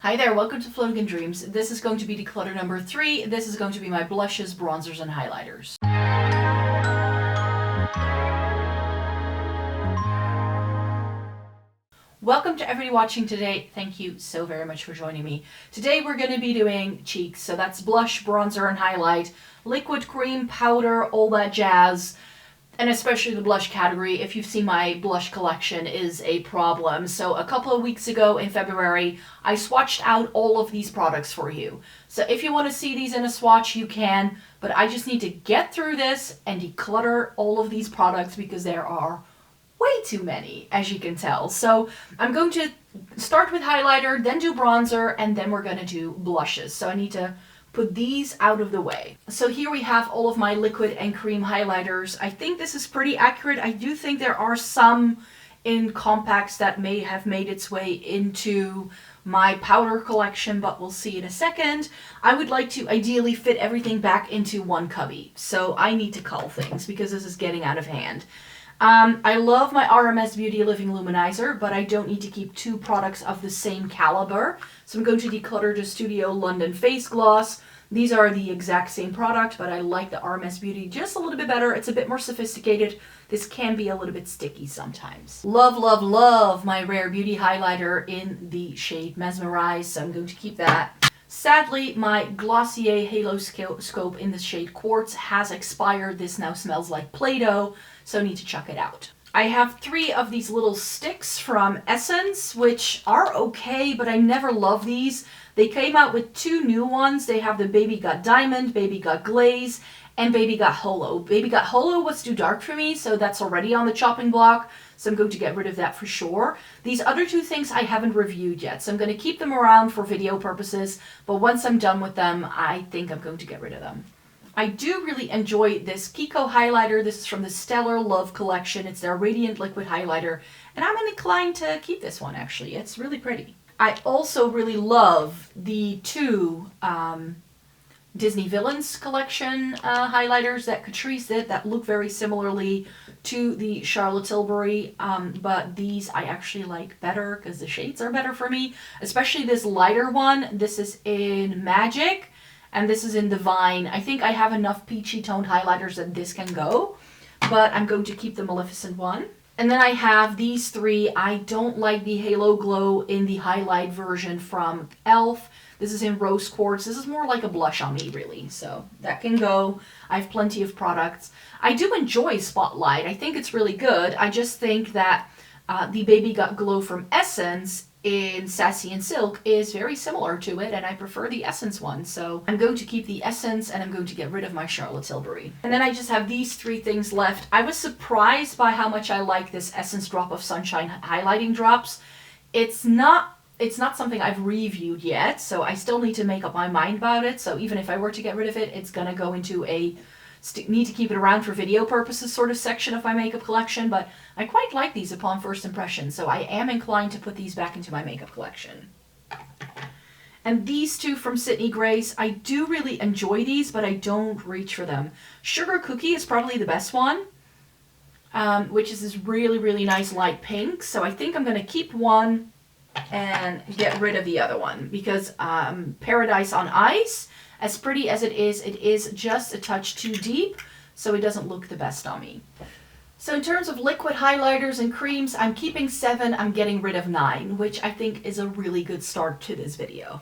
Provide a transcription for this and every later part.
Hi there, welcome to Floating in Dreams. This is going to be declutter number 3. This is going to be my blushes, bronzers, and highlighters. Welcome to everybody watching today. Thank you so very much for joining me. Today we're going to be doing cheeks, so that's blush, bronzer, and highlight, liquid, cream, powder, all that jazz. And especially the blush category, if you've seen my blush collection, is a problem. So a couple of weeks ago in February, I swatched out all of these products for you. So if you want to see these in a swatch, you can, but I just need to get through this and declutter all of these products because there are way too many, as you can tell. So I'm going to start with highlighter, then do bronzer, and then we're going to do blushes. So I need to put these out of the way. So here we have all of my liquid and cream highlighters. I think this is pretty accurate. I do think there are some in compacts that may have made its way into my powder collection, but we'll see in a second. I would like to ideally fit everything back into one cubby. So I need to cull things because this is getting out of hand. I love my RMS Beauty Living Luminizer, but I don't need to keep two products of the same caliber. So I'm going to declutter the Studio London Face Gloss. These are the exact same product, but I like the RMS Beauty just a little bit better. It's a bit more sophisticated. This can be a little bit sticky sometimes. Love, love, love my Rare Beauty highlighter in the shade Mesmerize, so I'm going to keep that. Sadly, my Glossier Halo Scope in the shade Quartz has expired. This now smells like Play-Doh, so I need to chuck it out. I have 3 of these little sticks from Essence, which are okay, but I never love these. They came out with 2 new ones. They have the Baby Got Diamond, Baby Got Glaze, and Baby Got Holo. Baby Got Holo was too dark for me, so that's already on the chopping block. So I'm going to get rid of that for sure. These other 2 things I haven't reviewed yet, so I'm going to keep them around for video purposes, but once I'm done with them, I think I'm going to get rid of them. I do really enjoy this Kiko highlighter. This is from the Stellar Love collection. It's their Radiant Liquid Highlighter, and I'm inclined to keep this one actually. It's really pretty. I also really love the 2 Disney Villains collection highlighters that Catrice did that look very similarly to the Charlotte Tilbury, but these I actually like better because the shades are better for me, especially this lighter one. This is in Magic and this is in Divine. I think I have enough peachy toned highlighters that this can go, but I'm going to keep the Maleficent one. And then I have these 3. I don't like the Halo Glow in the highlight version from e.l.f. This is in Rose Quartz. This is more like a blush on me, really. So that can go. I have plenty of products. I do enjoy Spotlight. I think it's really good. I just think that the Baby Got Glow from Essence in Sassy and Silk is very similar to it, and I prefer the Essence one. So I'm going to keep the Essence, and I'm going to get rid of my Charlotte Tilbury. And then I just have these 3 things left. I was surprised by how much I like this Essence Drop of Sunshine highlighting drops. It's not something I've reviewed yet, so I still need to make up my mind about it. So even if I were to get rid of it, it's gonna go into a need to keep it around for video purposes sort of section of my makeup collection, but I quite like these upon first impression, so I am inclined to put these back into my makeup collection. And these 2 from Sydney Grace, I do really enjoy these, but I don't reach for them. Sugar Cookie is probably the best one, which is this really, really nice light pink. So I think I'm going to keep one and get rid of the other one because Paradise on Ice, as pretty as it is just a touch too deep, so it doesn't look the best on me. So in terms of liquid highlighters and creams, I'm keeping 7, I'm getting rid of 9, which I think is a really good start to this video.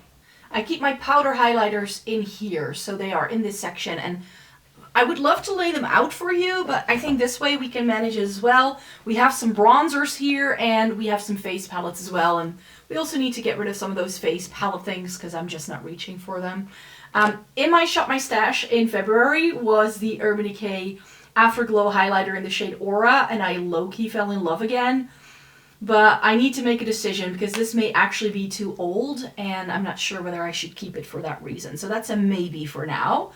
I keep my powder highlighters in here, so they are in this section, and I would love to lay them out for you, but I think this way we can manage it as well. We have some bronzers here, and we have some face palettes as well, and we also need to get rid of some of those face palette things because I'm just not reaching for them. In my Shop My Stash in February was the Urban Decay Afterglow highlighter in the shade Aura, and I low-key fell in love again. But I need to make a decision because this may actually be too old, and I'm not sure whether I should keep it for that reason. So that's a maybe for now.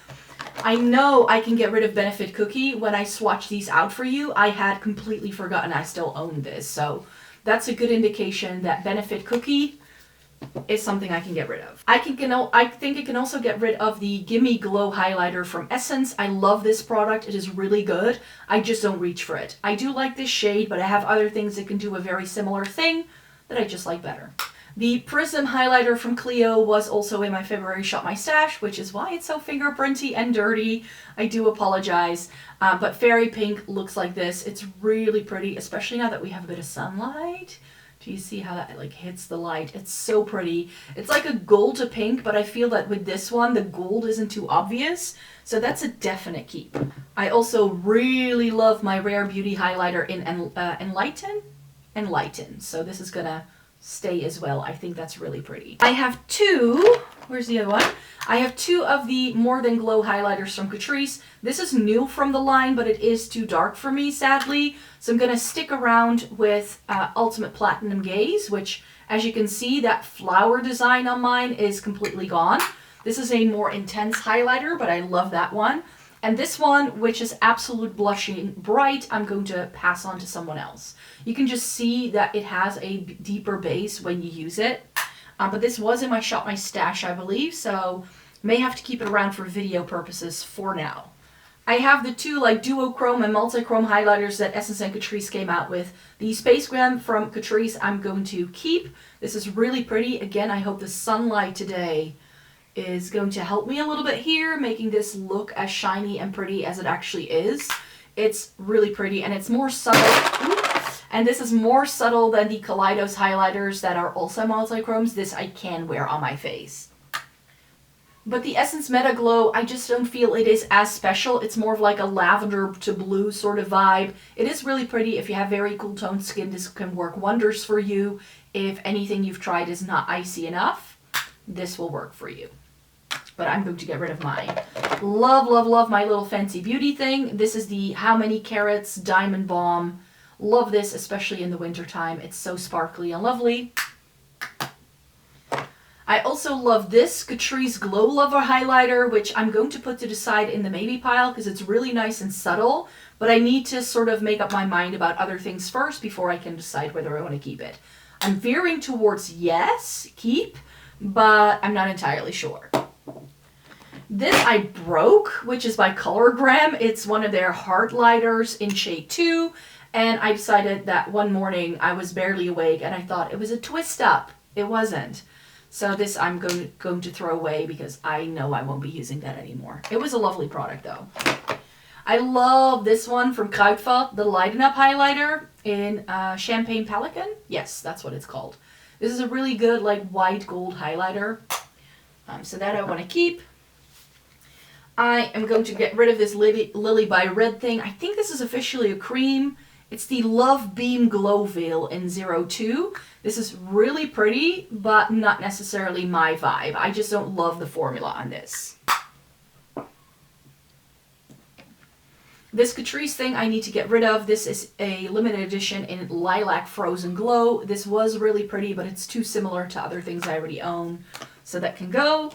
I know I can get rid of Benefit Cookie. When I swatched these out for you, I had completely forgotten I still owned this. So that's a good indication that Benefit Cookie is something I can get rid of. I think I can also get rid of the Gimme Glow highlighter from Essence. I love this product. It is really good. I just don't reach for it. I do like this shade, but I have other things that can do a very similar thing that I just like better. The Prism highlighter from Clio was also in my February Shop My Stash, which is why it's so fingerprinty and dirty. I do apologize. But Fairy Pink looks like this. It's really pretty, especially now that we have a bit of sunlight. Do you see how that like hits the light? It's so pretty. It's like a gold to pink, but I feel that with this one, the gold isn't too obvious. So that's a definite keep. I also really love my Rare Beauty highlighter in Enlighten. So this is gonna stay as well. I think that's really pretty. I have two, where's the other one? I have two of the More Than Glow highlighters from Catrice. This is new from the line, but it is too dark for me, sadly. So I'm gonna stick around with Ultimate Platinum Gaze, which, as you can see, that flower design on mine is completely gone. This is a more intense highlighter, but I love that one. And this one, which is Absolute Blushing Bright, I'm going to pass on to someone else. You can just see that it has a deeper base when you use it. But this was in my Shop My Stash, I believe, so may have to keep it around for video purposes for now. I have the two like duochrome and multichrome highlighters that Essence and Catrice came out with. The Space Glam from Catrice I'm going to keep. This is really pretty. Again, I hope the sunlight today is going to help me a little bit here, making this look as shiny and pretty as it actually is. It's really pretty, and it's more subtle. And this is more subtle than the Kaleidos highlighters that are also multichromes. This I can wear on my face. But the Essence Meta Glow, I just don't feel it is as special. It's more of like a lavender to blue sort of vibe. It is really pretty. If you have very cool toned skin, this can work wonders for you. If anything you've tried is not icy enough, this will work for you. But I'm going to get rid of mine. Love, love, love my little Fenty Beauty thing. This is the How Many Carats Diamond Balm. Love this, especially in the winter time. It's so sparkly and lovely. I also love this Catrice Glow Lover highlighter, which I'm going to put to the side in the maybe pile because it's really nice and subtle. But I need to sort of make up my mind about other things first before I can decide whether I want to keep it. I'm veering towards yes, keep, but I'm not entirely sure. This I broke, which is by Colorgram. It's one of their heart lighters in shade 2. And I decided that one morning I was barely awake and I thought it was a twist up. It wasn't. So this I'm going to throw away because I know I won't be using that anymore. It was a lovely product though. I love this one from Kruidvat, the Lighten Up highlighter in Champagne Pelican. Yes, that's what it's called. This is a really good like white gold highlighter. So that I want to keep. I am going to get rid of this Lily by Red thing. I think this is officially a cream. It's the Love Beam Glow Veil in 02. This is really pretty, but not necessarily my vibe. I just don't love the formula on this. This Catrice thing I need to get rid of. This is a limited edition in Lilac Frozen Glow. This was really pretty, but it's too similar to other things I already own. So that can go.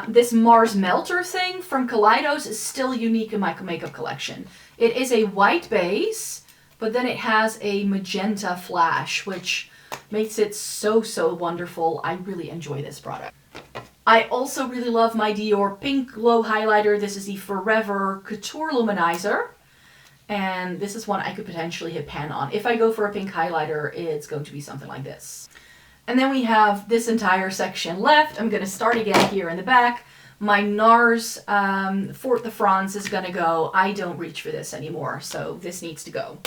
This Mars Melter thing from Kaleidos is still unique in my makeup collection. It is a white base, but then it has a magenta flash, which makes it so, so wonderful. I really enjoy this product. I also really love my Dior Pink Glow Highlighter. This is the Forever Couture Luminizer. And this is one I could potentially hit pan on. If I go for a pink highlighter, it's going to be something like this. And then we have this entire section left. I'm going to start again here in the back. My NARS Fort de France is going to go. I don't reach for this anymore, so this needs to go.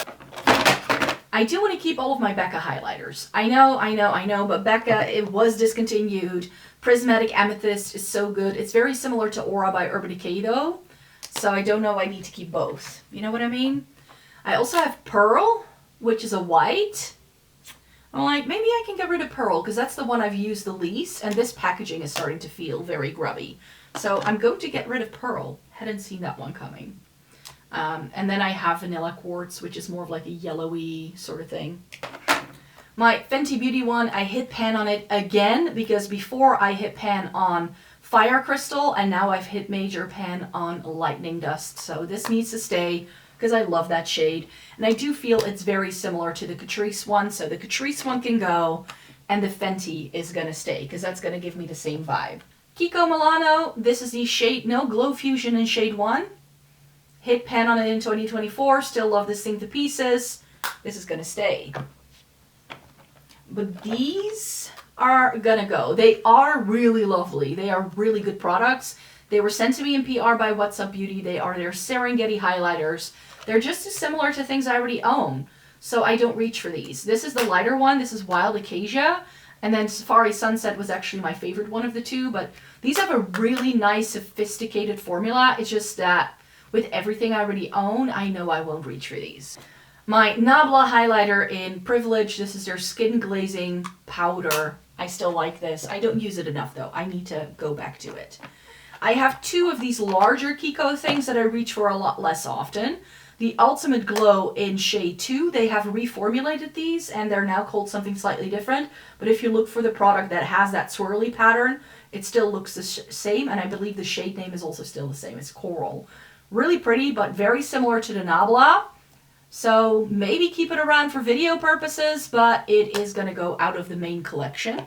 I do want to keep all of my Becca highlighters. I know, but Becca, it was discontinued. Prismatic Amethyst is so good. It's very similar to Aura by Urban Decay though, so I don't know I need to keep both. You know what I mean? I also have Pearl, which is a white. I'm like, maybe I can get rid of Pearl because that's the one I've used the least, and this packaging is starting to feel very grubby. So I'm going to get rid of Pearl. Hadn't seen that one coming. And then I have Vanilla Quartz, which is more of like a yellowy sort of thing. My Fenty Beauty one, I hit pan on it again because before I hit pan on Fire Crystal, and now I've hit major pan on Lightning Dust. So this needs to stay because I love that shade. And I do feel it's very similar to the Catrice one. So the Catrice one can go and the Fenty is going to stay because that's going to give me the same vibe. Kiko Milano, this is the shade, no, Glow Fusion in shade 1. Hit pan on it in 2024. Still love this thing to pieces. This is going to stay. But these are gonna go. They are really lovely. They are really good products. They were sent to me in PR by What's Up Beauty. They are their Serengeti highlighters. They're just as similar to things I already own, so I don't reach for these. This is the lighter one. This is Wild Acacia. And then Safari Sunset was actually my favorite one of the two, but these have a really nice, sophisticated formula. It's just that with everything I already own, I know I won't reach for these. My Nabla highlighter in Privilege. This is their Skin Glazing Powder. I still like this. I don't use it enough, though. I need to go back to it. I have two of these larger Kiko things that I reach for a lot less often. The Ultimate Glow in shade 2, they have reformulated these and they're now called something slightly different. But if you look for the product that has that swirly pattern, it still looks the same, and I believe the shade name is also still the same. It's Coral. Really pretty, but very similar to the Nabla. So maybe keep it around for video purposes, but it is going to go out of the main collection.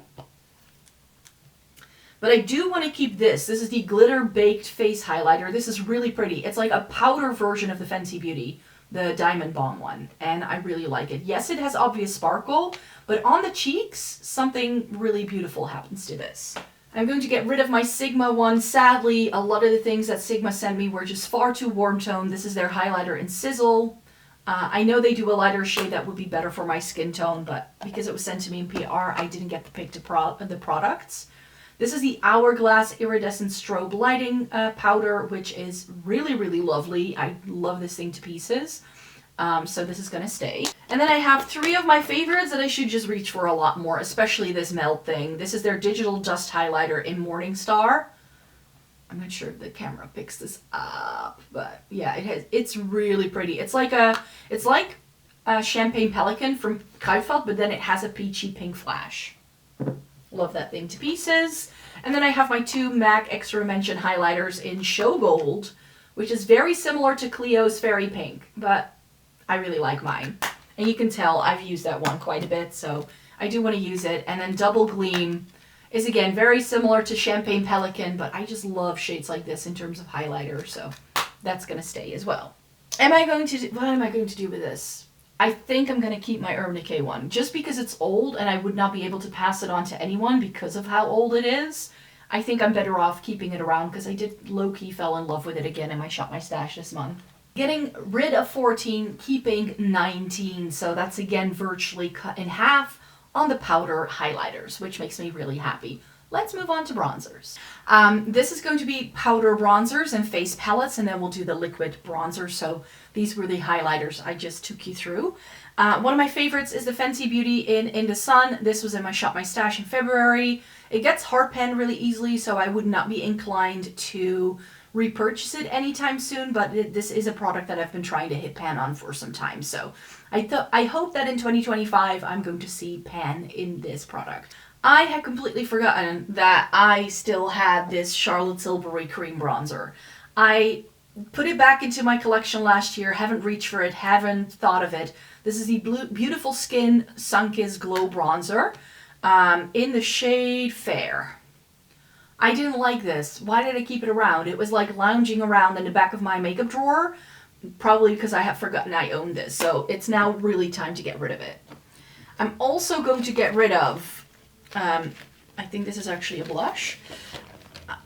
But I do want to keep this. This is the Glitter Baked Face Highlighter. This is really pretty. It's like a powder version of the Fenty Beauty, the Diamond Bomb one, and I really like it. Yes, it has obvious sparkle, but on the cheeks, something really beautiful happens to this. I'm going to get rid of my Sigma one. Sadly, a lot of the things that Sigma sent me were just far too warm tone. This is their highlighter in Sizzle. I know they do a lighter shade that would be better for my skin tone, but because it was sent to me in PR, I didn't get to pick the products. This is the Hourglass Iridescent Strobe Lighting Powder, which is really, really lovely. I love this thing to pieces. So this is going to stay. And then I have three of my favorites that I should just reach for a lot more, especially this Melt thing. This is their Digital Dust Highlighter in Morning Star. I'm not sure if the camera picks this up, but yeah, it's really pretty. It's like a Champagne Pelican from Kuifeld, but then it has a peachy pink flash. Love that thing to pieces. And then I have my two MAC Extra Mention highlighters in Show Gold, which is very similar to Clio's Fairy Pink, but I really like mine. And you can tell I've used that one quite a bit, so I do want to use it. And then Double Gleam is, again, very similar to Champagne Pelican, but I just love shades like this in terms of highlighter, so that's going to stay as well. What am I going to do with this? I think I'm going to keep my Urban Decay one, just because it's old and I would not be able to pass it on to anyone because of how old it is. I think I'm better off keeping it around because I did low-key fell in love with it again and I shot my stash this month. Getting rid of 14, keeping 19, so that's again virtually cut in half on the powder highlighters, which makes me really happy. Let's move on to bronzers. This is going to be powder bronzers and face palettes, and then we'll do the liquid bronzer. So these were the highlighters I just took you through. One of my favorites is the Fenty Beauty in the Sun. This was in my Shop My Stash in February. It gets hard pan really easily, so I would not be inclined to repurchase it anytime soon, but this is a product that I've been trying to hit pan on for some time. So I hope that in 2025 I'm going to see pan in this product. I had completely forgotten that I still had this Charlotte Tilbury cream bronzer. I put it back into my collection last year, haven't reached for it, haven't thought of it. This is the Beautiful Skin Sunkissed Glow Bronzer in the shade Fair. I didn't like this. Why did I keep it around? It was like lounging around in the back of my makeup drawer, probably because I have forgotten I owned this. So it's now really time to get rid of it. I'm also going to get rid of I think this is actually a blush.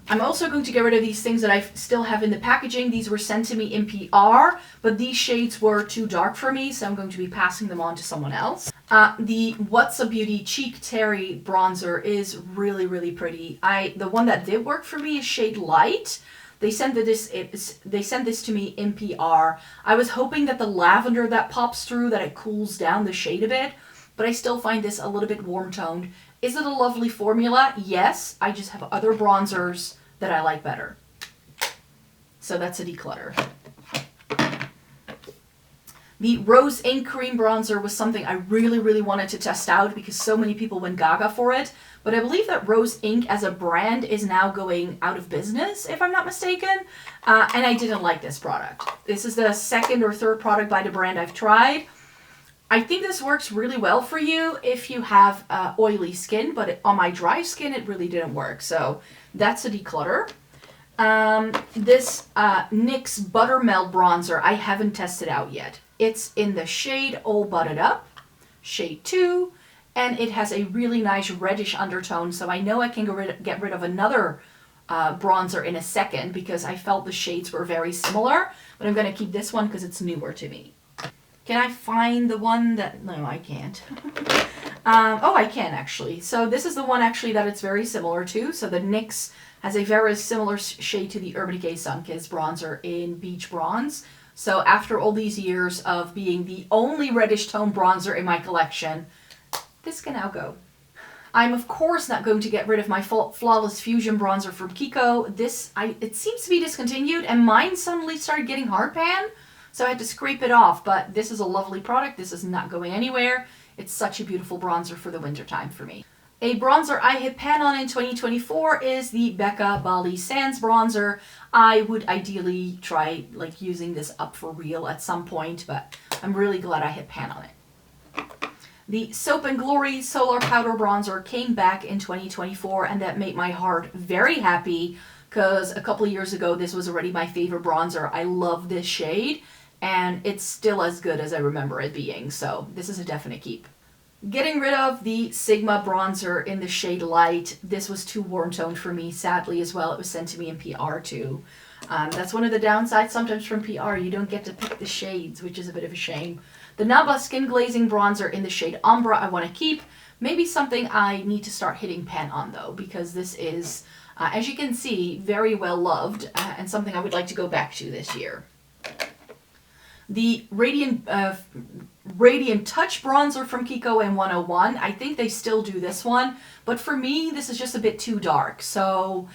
I'm also going to get rid of these things that I still have in the packaging. These were sent to me in PR, but these shades were too dark for me, so I'm going to be passing them on to someone else. The What's Up Beauty Cheek Terry bronzer is really, really pretty. The one that did work for me is shade Light. They sent this to me in PR. I was hoping that the lavender that pops through, that it cools down the shade a bit, but I still find this a little bit warm toned. Is it a lovely formula? Yes. I just have other bronzers that I like better. So that's a declutter. The Rose Ink Cream Bronzer was something I really, really wanted to test out because so many people went gaga for it. But I believe that Rose Ink as a brand is now going out of business, if I'm not mistaken. And I didn't like this product. This is the second or third product by the brand I've tried. I think this works really well for you if you have oily skin, but on my dry skin, it really didn't work. So that's a declutter. This NYX Buttermelt Bronzer, I haven't tested out yet. It's in the shade All Buttered Up, shade 2, And it has a really nice reddish undertone, so I know I can get rid of another bronzer in a second because I felt the shades were very similar, but I'm going to keep this one because it's newer to me. Can I find the one that... No, I can't. Oh, I can actually. So this is the one actually that it's very similar to. So the NYX has a very similar shade to the Urban Decay Sunkissed bronzer in Beach Bronze. So after all these years of being the only reddish tone bronzer in my collection, this can now go. I'm of course not going to get rid of my Flawless Fusion bronzer from Kiko. It seems to be discontinued, and mine suddenly started getting hard pan, so I had to scrape it off. But this is a lovely product. This is not going anywhere. It's such a beautiful bronzer for the winter time for me. A bronzer I hit pan on in 2024 is the Becca Bali Sands bronzer. I would ideally try like using this up for real at some point, but I'm really glad I hit pan on it. The Soap & Glory Solar Powder Bronzer came back in 2024, and that made my heart very happy because a couple of years ago this was already my favorite bronzer. I love this shade, and it's still as good as I remember it being, so this is a definite keep. Getting rid of the Sigma bronzer in the shade Light. This was too warm toned for me, sadly, as well. It was sent to me in PR too. That's one of the downsides sometimes from PR. You don't get to pick the shades, which is a bit of a shame. The Nabla Skin Glazing bronzer in the shade Umbra I want to keep. Maybe something I need to start hitting pan on though, because this is, as you can see, very well loved and something I would like to go back to this year. The Radiant Touch bronzer from Kiko in 101. I think they still do this one, but for me, this is just a bit too dark. So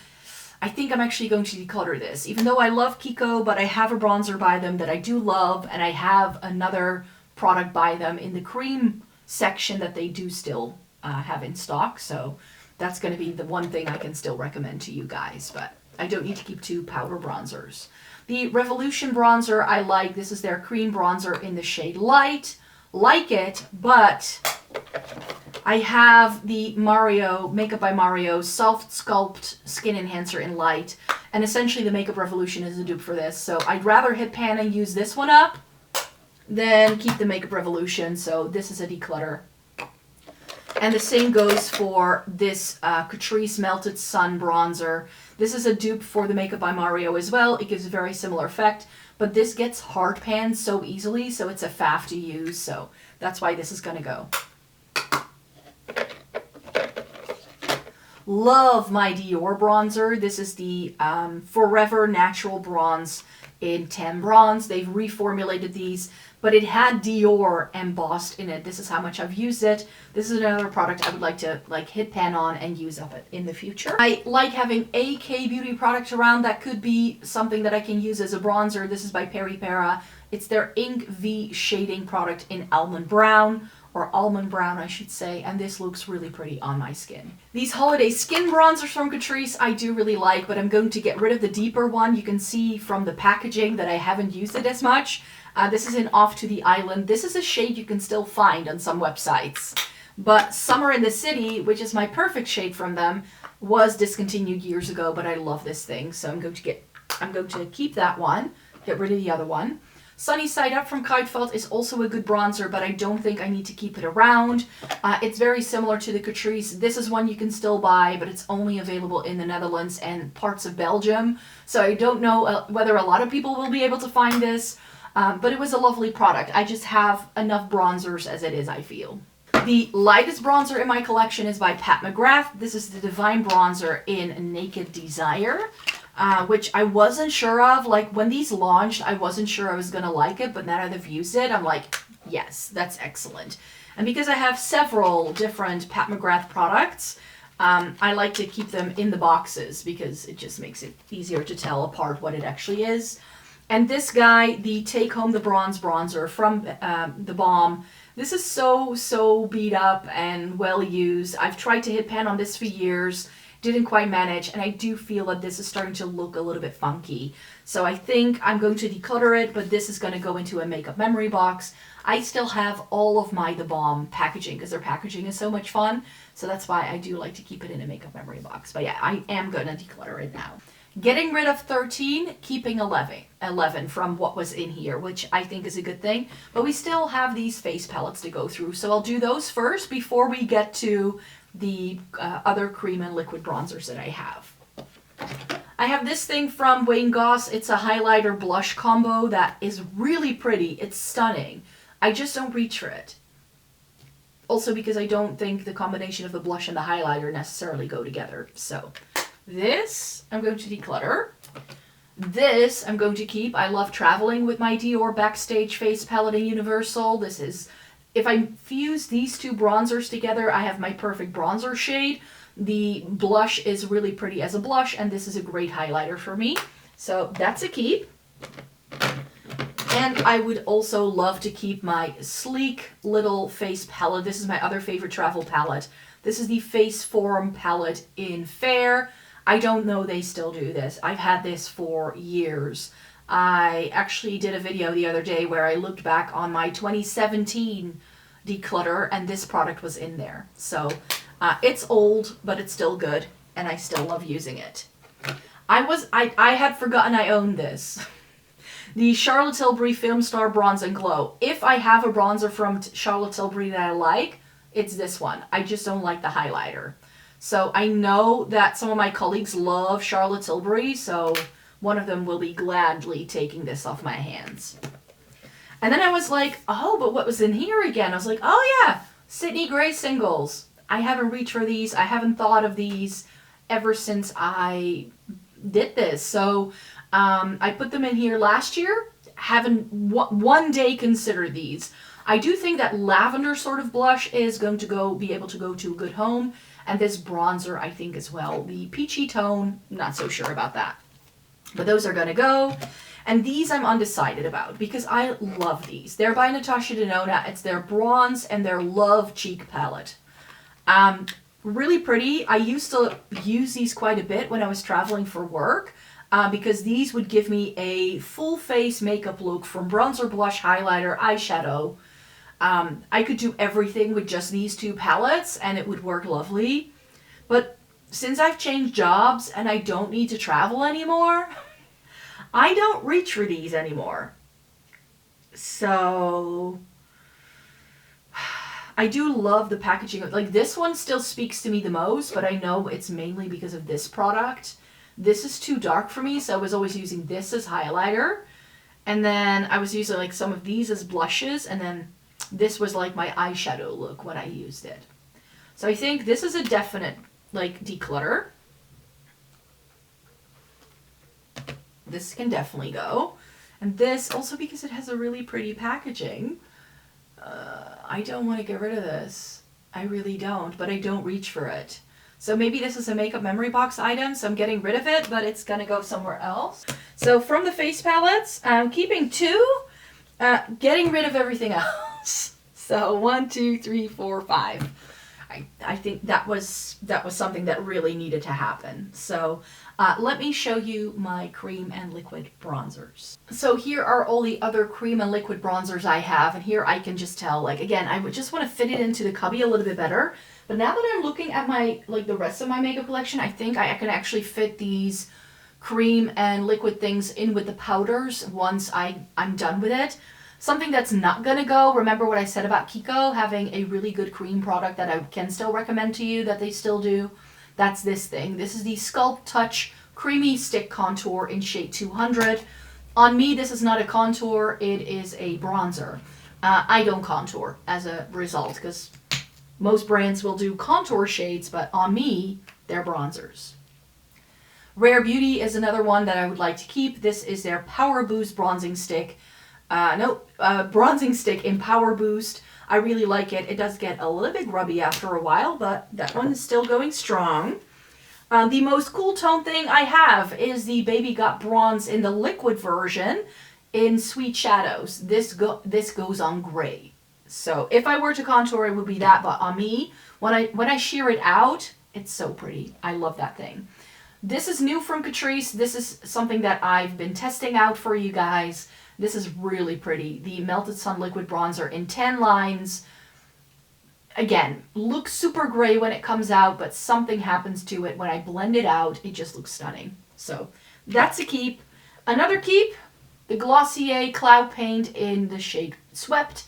I think I'm actually going to declutter this. Even though I love Kiko, but I have a bronzer by them that I do love, and I have another product by them in the cream section that they do still have in stock. So that's going to be the one thing I can still recommend to you guys, but I don't need to keep two powder bronzers. The Revolution bronzer I like. This is their cream bronzer in the shade Light. Like it, but I have the Mario, Makeup by Mario Soft Sculpt Skin Enhancer in Light, and essentially the Makeup Revolution is a dupe for this, so I'd rather hit pan and use this one up than keep the Makeup Revolution, so this is a declutter. And the same goes for this Catrice Melted Sun bronzer. This is a dupe for the Makeup by Mario as well. It gives a very similar effect, but this gets hard panned so easily, so it's a faff to use, so that's why this is going to go. Love my Dior bronzer. This is the Forever Natural Bronze in 10 Bronze. They've reformulated these, but it had Dior embossed in it. This is how much I've used it. This is another product I would like to hit pan on and use up it in the future. I like having a K-beauty product around that could be something that I can use as a bronzer. This is by Peri Para. It's their Ink V shading product in Almond Brown, or Almond Brown I should say, and this looks really pretty on my skin. These holiday skin bronzers from Catrice I do really like, but I'm going to get rid of the deeper one. You can see from the packaging that I haven't used it as much. This is in Off to the Island. This is a shade you can still find on some websites, but Summer in the City, which is my perfect shade from them, was discontinued years ago, but I love this thing, so I'm going to keep that one, get rid of the other one. Sunny Side Up from Kuytfeld is also a good bronzer, but I don't think I need to keep it around. It's very similar to the Catrice. This is one you can still buy, but it's only available in the Netherlands and parts of Belgium. So I don't know whether a lot of people will be able to find this, but it was a lovely product. I just have enough bronzers as it is, I feel. The lightest bronzer in my collection is by Pat McGrath. This is the Divine Bronzer in Naked Desire. Which I wasn't sure of. Like, when these launched, I wasn't sure I was going to like it, but now that I've used it, I'm like, yes, that's excellent. And because I have several different Pat McGrath products, I like to keep them in the boxes because it just makes it easier to tell apart what it actually is. And this guy, the Take Home the Bronze bronzer from The Balm, this is so beat up and well used. I've tried to hit pan on this for years. Didn't quite manage, and I do feel that this is starting to look a little bit funky. So I think I'm going to declutter it, but this is going to go into a makeup memory box. I still have all of my The Balm packaging because their packaging is so much fun. So that's why I do like to keep it in a makeup memory box. But yeah, I am going to declutter it now. Getting rid of 13, keeping 11 from what was in here, which I think is a good thing. But we still have these face palettes to go through, so I'll do those first before we get to the other cream and liquid bronzers that I have. I have this thing from Wayne Goss. It's a highlighter blush combo that is really pretty. It's stunning. I just don't reach for it. Also because I don't think the combination of the blush and the highlighter necessarily go together. So this I'm going to declutter. This I'm going to keep. I love traveling with my Dior Backstage Face Palette in Universal. This is, if I fuse these two bronzers together, I have my perfect bronzer shade. The blush is really pretty as a blush, and this is a great highlighter for me. So that's a keep. And I would also love to keep my sleek little face palette. This is my other favorite travel palette. This is the Face Forum palette in Fair. I don't know they still do this. I've had this for years. I actually did a video the other day where I looked back on my 2017 declutter, and this product was in there. So it's old, but it's still good, and I still love using it. I had forgotten I owned this. The Charlotte Tilbury Film Star Bronze and Glow. If I have a bronzer from Charlotte Tilbury that I like, it's this one. I just don't like the highlighter. So I know that some of my colleagues love Charlotte Tilbury, so one of them will be gladly taking this off my hands. And then I was like, oh, but what was in here again? I was like, oh yeah, Sydney Gray singles. I haven't reached for these. I haven't thought of these ever since I did this. So I put them in here last year. Haven't one day considered these. I do think that lavender sort of blush is going to be able to go to a good home. And this bronzer, I think, as well. The peachy tone, not so sure about that. But those are going to go. And these I'm undecided about because I love these. They're by Natasha Denona. It's their bronze and their Love Cheek palette. Really pretty. I used to use these quite a bit when I was traveling for work because these would give me a full face makeup look from bronzer, blush, highlighter, eyeshadow. I could do everything with just these two palettes and it would work lovely. But since I've changed jobs and I don't need to travel anymore, I don't reach for these anymore. So I do love the packaging. Like this one still speaks to me the most, but I know it's mainly because of this product. This is too dark for me, so I was always using this as highlighter. And then I was using like some of these as blushes, and then this was like my eyeshadow look when I used it. So I think this is a definite like declutter. This can definitely go. And this also because it has a really pretty packaging. I don't want to get rid of this. I really don't, but I don't reach for it. So maybe this is a makeup memory box item, so I'm getting rid of it, but it's gonna go somewhere else. So from the face palettes, I'm keeping 2, getting rid of everything else. So 1, 2, 3, 4, 5. I think that was something that really needed to happen. So let me show you my cream and liquid bronzers. So here are all the other cream and liquid bronzers I have, and here I can just tell, like, again, I would just want to fit it into the cubby a little bit better. But now that I'm looking at my, like, the rest of my makeup collection, I think I can actually fit these cream and liquid things in with the powders once I'm done with it. Something that's not going to go, remember what I said about Kiko having a really good cream product that I can still recommend to you that they still do? That's this thing. This is the Sculpt Touch Creamy Stick Contour in shade 200. On me, this is not a contour, it is a bronzer. I don't contour as a result because most brands will do contour shades, but on me, they're bronzers. Rare Beauty is another one that I would like to keep. This is their Power Boost Bronzing Stick. Bronzing stick in Power Boost. I really like it. It does get a little bit grubby after a while, but that one is still going strong. The most cool tone thing I have is the Baby Got Bronze in the liquid version in Sweet Shadows. This goes on gray. So if I were to contour, it would be that, but on me, when I sheer it out, it's so pretty. I love that thing. This is new from Catrice. This is something that I've been testing out for you guys. This is really pretty. The Melted Sun Liquid Bronzer in 10 lines. Again, looks super gray when it comes out, but something happens to it. When I blend it out, it just looks stunning. So That's a keep. Another keep, the Glossier Cloud Paint in the shade Swept.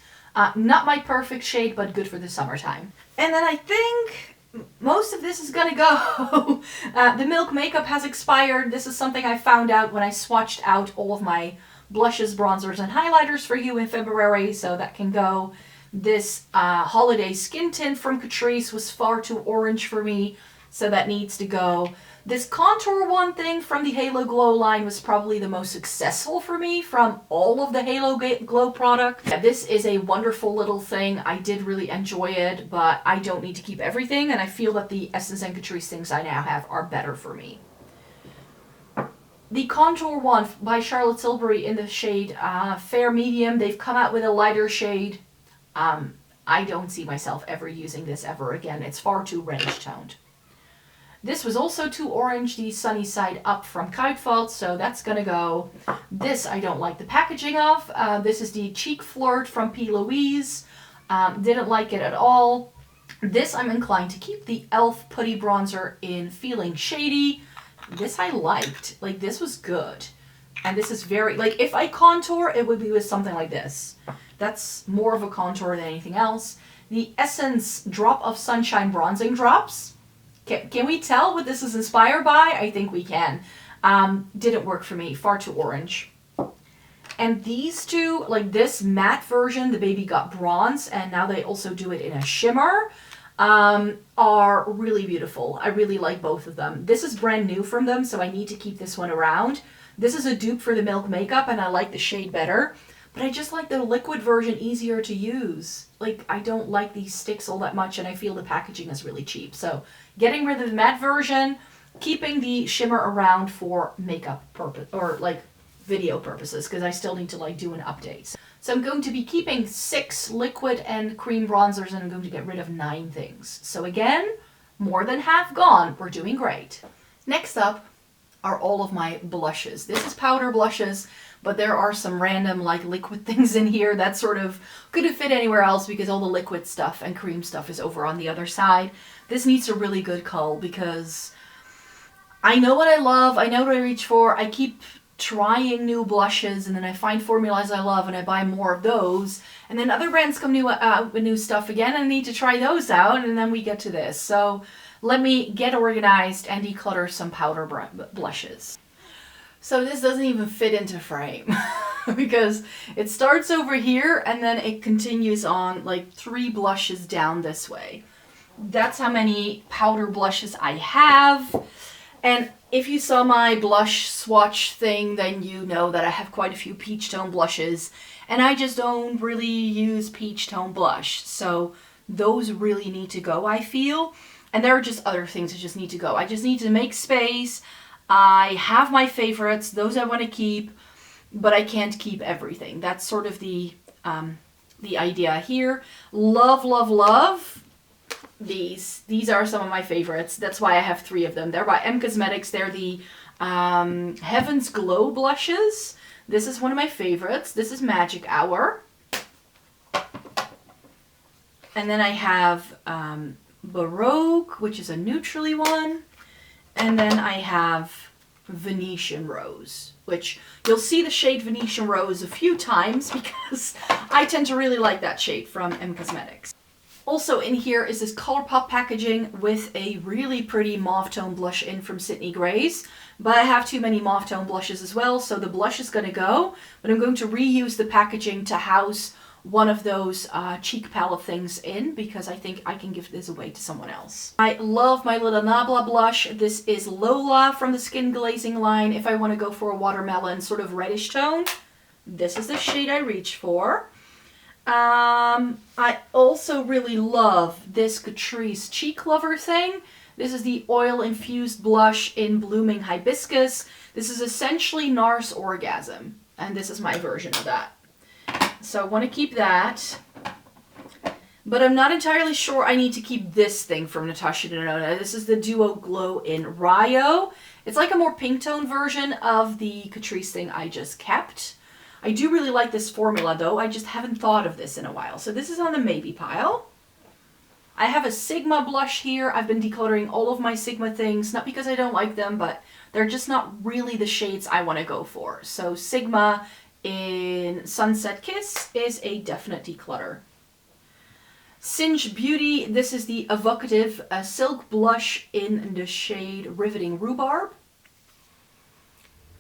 Not my perfect shade, but good for the summertime. And then I think most of this is gonna go. The Milk makeup has expired. This is something I found out when I swatched out all of my blushes, bronzers, and highlighters for you in February, so that can go. This holiday skin tint from Catrice was far too orange for me, so that needs to go. This Contour One thing from the Halo Glow line was probably the most successful for me from all of the Halo Glow product. Yeah, this is a wonderful little thing. I did really enjoy it, but I don't need to keep everything, and I feel that the Essence and Catrice things I now have are better for me. The Contour One by Charlotte Tilbury in the shade Fair Medium. They've come out with a lighter shade. I don't see myself ever using this ever again. It's far too reddish toned. This was also too orange, the Sunny Side Up from Kitefault, so that's gonna go. This I don't like the packaging of. This is the Cheek Flirt from P. Louise. Didn't like it at all. This I'm inclined to keep, the e.l.f. Putty Bronzer in Feeling Shady. This I liked. Like, this was good. And this is very, like, if I contour, it would be with something like this. That's more of a contour than anything else. The Essence Drop of Sunshine Bronzing Drops. Can we tell what this is inspired by? I think we can. Didn't work for me. Far too orange. And these two, like this matte version, the Baby Got Bronze, and now they also do it in a shimmer, are really beautiful. I really like both of them. This is brand new from them, so I need to keep this one around. This is a dupe for the Milk Makeup, and I like the shade better. But I just like the liquid version easier to use. Like, I don't like these sticks all that much, and I feel the packaging is really cheap. So, getting rid of the matte version, keeping the shimmer around for makeup purpose, or like video purposes, because I still need to like do an update. So I'm going to be keeping 6 liquid and cream bronzers, and I'm going to get rid of 9 things. So again, more than half gone. We're doing great. Next up are all of my blushes. This is powder blushes, but there are some random like liquid things in here that sort of couldn't fit anywhere else because all the liquid stuff and cream stuff is over on the other side. This needs a really good cull because I know what I love, I know what I reach for, I keep trying new blushes, and then I find formulas I love and I buy more of those, and then other brands come with new stuff again and I need to try those out, and then we get to this. So let me get organized and declutter some powder blushes. So this doesn't even fit into frame because it starts over here and then it continues on like 3 blushes down this way. That's how many powder blushes I have. And if you saw my blush swatch thing, then you know that I have quite a few peach tone blushes, and I just don't really use peach tone blush. So those really need to go, I feel. And there are just other things that just need to go. I just need to make space. I have my favorites, those I want to keep, but I can't keep everything. That's sort of the idea here. Love, love, love these. These are some of my favorites. That's why I have 3 of them. They're by M Cosmetics. They're the Heaven's Glow blushes. This is one of my favorites. This is Magic Hour. And then I have Baroque, which is a neutrally one. And then I have Venetian Rose, which you'll see the shade Venetian Rose a few times because I tend to really like that shade from M Cosmetics. Also in here is this ColourPop packaging with a really pretty mauve tone blush in from Sydney Grace. But I have too many mauve tone blushes as well, so the blush is going to go. But I'm going to reuse the packaging to house one of those cheek palette things in, because I think I can give this away to someone else. I love my little Nabla blush. This is Lola from the Skin Glazing line. If I want to go for a watermelon sort of reddish tone, this is the shade I reach for. I also really love this Catrice Cheek Lover thing. This is the oil infused blush in Blooming Hibiscus. This is essentially NARS Orgasm, and this is my version of that. So I want to keep that, but I'm not entirely sure I need to keep this thing from Natasha Denona. This is the Duo Glow in Rio. It's like a more pink tone version of the Catrice thing I just kept. I do really like this formula though, I just haven't thought of this in a while. So this is on the maybe pile. I have a Sigma blush here. I've been decluttering all of my Sigma things, not because I don't like them, but They're just not really the shades I want to go for. So Sigma in Sunset Kiss is a definite declutter. Singe Beauty, this is the Evocative Silk Blush in the shade Riveting Rhubarb.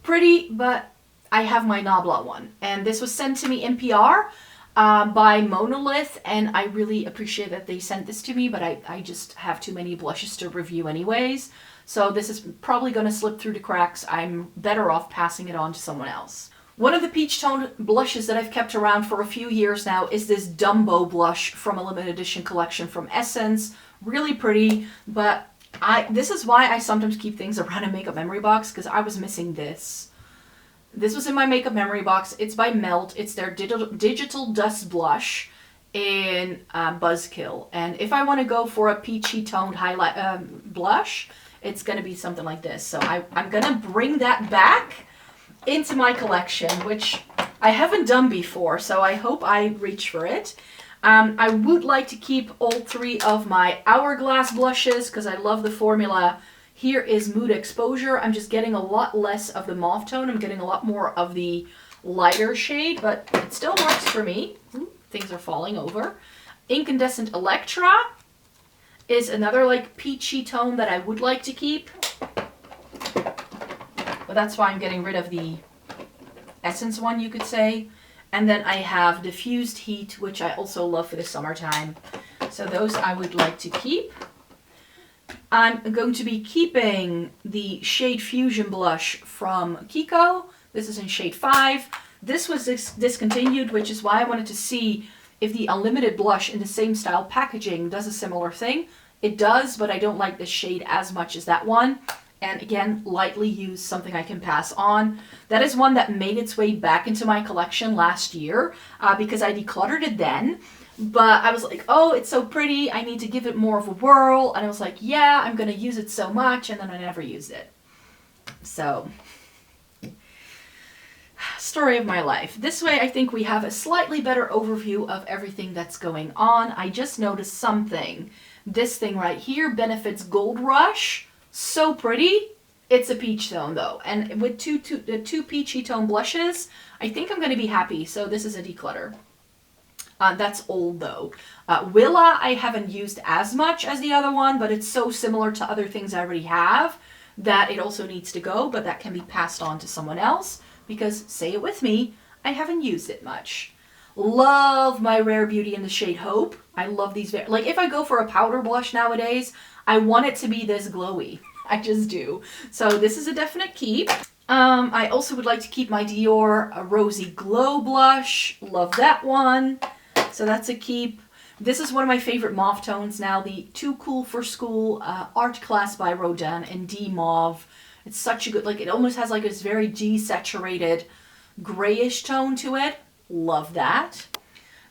Pretty, but I have my Nabla one. And this was sent to me in PR by Monolith, and I really appreciate that they sent this to me, but I just have too many blushes to review anyways. So this is probably going to slip through the cracks. I'm better off passing it on to someone else. One of the peach tone blushes that I've kept around for a few years now is this Dumbo blush from a limited edition collection from Essence. Really pretty, but this is why I sometimes keep things around a makeup memory box, because I was missing this. This was in my makeup memory box. It's by Melt. It's their Digital Dust Blush in Buzzkill. And if I want to go for a peachy toned highlight blush, it's going to be something like this. So I'm going to bring that back into my collection, which I haven't done before, so I hope I reach for it. I would like to keep all three of my Hourglass blushes because I love the formula. Here is Mood Exposure. I'm just getting a lot less of the mauve tone. I'm getting a lot more of the lighter shade, but it still works for me. Ooh, things are falling over. Incandescent Electra is another like peachy tone that I would like to keep. But that's why I'm getting rid of the Essence one, you could say. And then I have Diffused Heat, which I also love for the summertime. So those I would like to keep. I'm going to be keeping the Shade Fusion blush from Kiko. This is in shade 5. This was discontinued, which is why I wanted to see if the Unlimited blush in the same style packaging does a similar thing. It does, but I don't like this shade as much as that one. And again, lightly used, something I can pass on. That is one that made its way back into my collection last year because I decluttered it then. But I was like, oh, it's so pretty. I need to give it more of a whirl. And I was like, yeah, I'm going to use it so much. And then I never used it. So, story of my life. This way, I think we have a slightly better overview of everything that's going on. I just noticed something. This thing right here, Benefits Gold Rush. So pretty. It's a peach tone though, and with two peachy tone blushes, I think I'm going to be happy. So this is a declutter. That's old though. Willa I haven't used as much as the other one, but it's so similar to other things I already have that it also needs to go, but that can be passed on to someone else because, say it with me, I haven't used it much. Love my Rare Beauty in the shade Hope. I love these. Like if I go for a powder blush nowadays, I want it to be this glowy. I just do. So this is a definite keep. I also would like to keep my Dior Rosy Glow blush. Love that one. So that's a keep. This is one of my favorite mauve tones now. The Too Cool for School Art Class by Rodin in D Mauve. It's such a good, like it almost has like this very desaturated grayish tone to it. Love that.